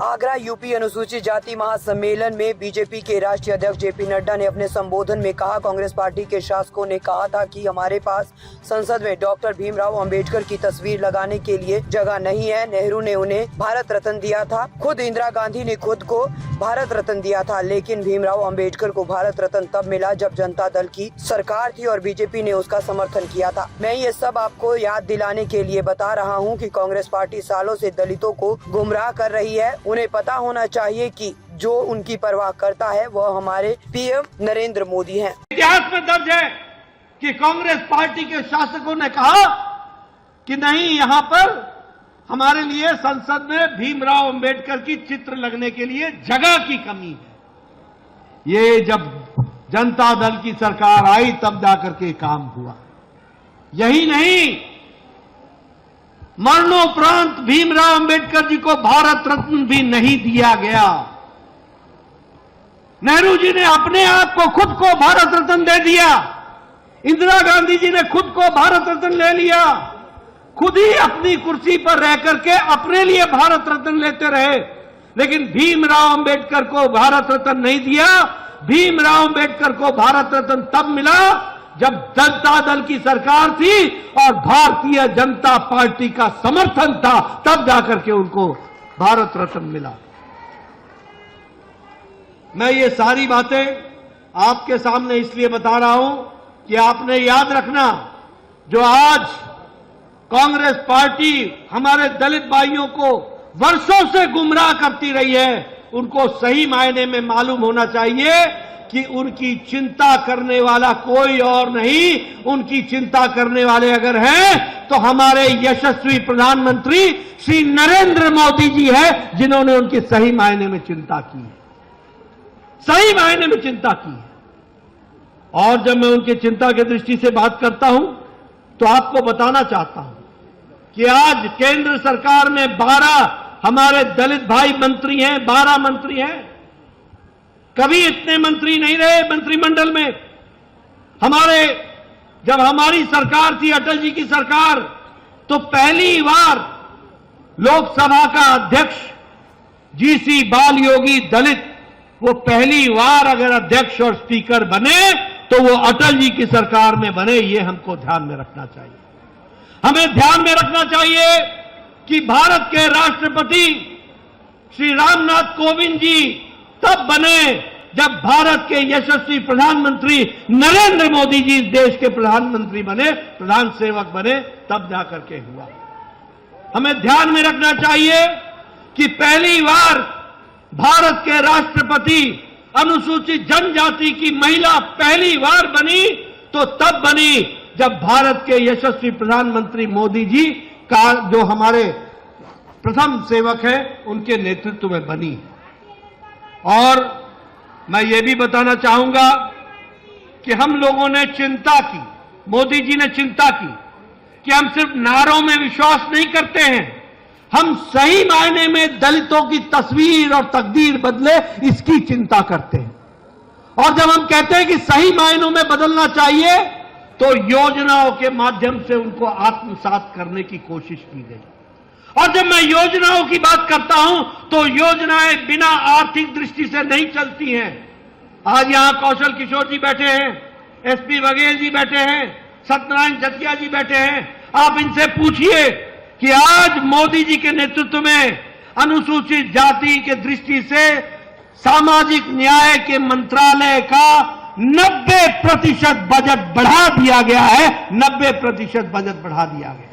Agra UP अनुसूचित जाति महासम्मेलन में बीजेपी के राष्ट्रीय अध्यक्ष जेपी नड्डा ने अपने संबोधन में कहा, कांग्रेस पार्टी के शासकों ने कहा था कि हमारे पास संसद में डॉक्टर भीमराव अंबेडकर की तस्वीर लगाने के लिए जगह नहीं है। नेहरू ने उन्हें भारत रत्न दिया था, खुद इंदिरा गांधी ने खुद को भारत रत्न दिया था, लेकिन भीमराव अंबेडकर को भारत रत्न तब मिला जब जनता दल की सरकार थी और बीजेपी ने उसका समर्थन किया था। मैं ये सब आपको याद दिलाने के लिए बता रहा हूँ कि कांग्रेस पार्टी सालों से दलितों को गुमराह कर रही है। उन्हें पता होना चाहिए कि जो उनकी परवाह करता है वह हमारे पीएम नरेंद्र मोदी हैं। इतिहास में दर्ज है कि कांग्रेस पार्टी के शासकों ने कहा कि नहीं, यहां पर हमारे लिए संसद में भीमराव अंबेडकर की चित्र लगने के लिए जगह की कमी है। ये जब जनता दल की सरकार आई तब जाकर के काम हुआ। यही नहीं, मरणोपरांत भीमराव अंबेडकर जी को भारत रत्न भी नहीं दिया गया। नेहरू जी ने अपने आप को खुद को भारत रत्न दे दिया, इंदिरा गांधी जी ने खुद को भारत रत्न ले लिया, खुद ही अपनी कुर्सी पर रह करके अपने लिए भारत रत्न लेते रहे, लेकिन भीमराव अंबेडकर को भारत रत्न नहीं दिया। भीमराव अंबेडकर को भारत रत्न तब मिला जब जनता दल की सरकार थी और भारतीय जनता पार्टी का समर्थन था, तब जाकर के उनको भारत रत्न मिला। मैं ये सारी बातें आपके सामने इसलिए बता रहा हूं कि आपने याद रखना, जो आज कांग्रेस पार्टी हमारे दलित भाइयों को वर्षों से गुमराह करती रही है, उनको सही मायने में मालूम होना चाहिए कि उनकी चिंता करने वाला कोई और नहीं। उनकी चिंता करने वाले अगर हैं तो हमारे यशस्वी प्रधानमंत्री श्री नरेंद्र मोदी जी हैं, जिन्होंने उनकी सही मायने में चिंता की है, सही मायने में चिंता की है। और जब मैं उनकी चिंता की दृष्टि से बात करता हूं तो आपको बताना चाहता हूं कि आज केंद्र सरकार में 12 हमारे दलित भाई मंत्री हैं, 12 मंत्री हैं। कभी इतने मंत्री नहीं रहे मंत्रिमंडल में। जब हमारी सरकार थी, अटल जी की सरकार, तो पहली बार लोकसभा का अध्यक्ष जीसी बाल योगी दलित, वो पहली बार अगर अध्यक्ष और स्पीकर बने तो वो अटल जी की सरकार में बने। ये हमको ध्यान में रखना चाहिए। हमें ध्यान में रखना चाहिए कि भारत के राष्ट्रपति श्री रामनाथ कोविंद जी तब बने जब भारत के यशस्वी प्रधानमंत्री नरेंद्र मोदी जी देश के प्रधानमंत्री बने, प्रधान सेवक बने, तब जाकर के हुआ। हमें ध्यान में रखना चाहिए कि पहली बार भारत के राष्ट्रपति अनुसूचित जनजाति की महिला पहली बार बनी तो तब बनी जब भारत के यशस्वी प्रधानमंत्री मोदी जी का, जो हमारे प्रथम सेवक हैं, उनके नेतृत्व में बनी। और मैं ये भी बताना चाहूंगा कि हम लोगों ने चिंता की, मोदी जी ने चिंता की कि हम सिर्फ नारों में विश्वास नहीं करते हैं, हम सही मायने में दलितों की तस्वीर और तकदीर बदले, इसकी चिंता करते हैं। और जब हम कहते हैं कि सही मायनों में बदलना चाहिए तो योजनाओं के माध्यम से उनको आत्मसात करने की कोशिश की गई। और जब मैं योजनाओं की बात करता हूं तो योजनाएं बिना आर्थिक दृष्टि से नहीं चलती हैं। आज यहां कौशल किशोर जी बैठे हैं, एसपी बघेल जी बैठे हैं, सत्यनारायण जटिया जी बैठे हैं। आप इनसे पूछिए कि आज मोदी जी के नेतृत्व में अनुसूचित जाति के दृष्टि से सामाजिक न्याय के मंत्रालय का 90% बजट बढ़ा दिया गया है, 90% बजट बढ़ा दिया गया।